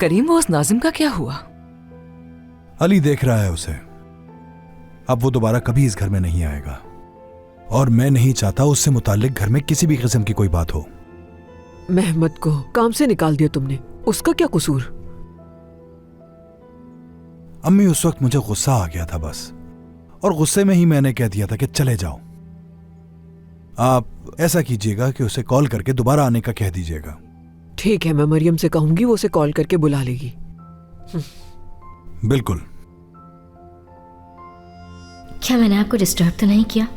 करीम, वो उस नाजिम का क्या हुआ? अली देख रहा है उसे। अब वो दोबारा कभी इस घर में नहीं आएगा और मैं नहीं चाहता उससे मुताल्लिक घर में किसी भी किस्म की कोई बात हो। महमद को काम से निकाल दिया तुमने, उसका क्या कसूर? अम्मी, उस वक्त मुझे गुस्सा आ गया था बस, और गुस्से में ही मैंने कह दिया था कि चले जाओ। आप ऐसा कीजिएगा कि उसे कॉल करके दोबारा आने का कह दीजिएगा। ठीक है, मैं मरियम से कहूंगी, वो उसे कॉल करके बुला लेगी। बिल्कुल। क्या मैंने आपको डिस्टर्ब तो नहीं किया?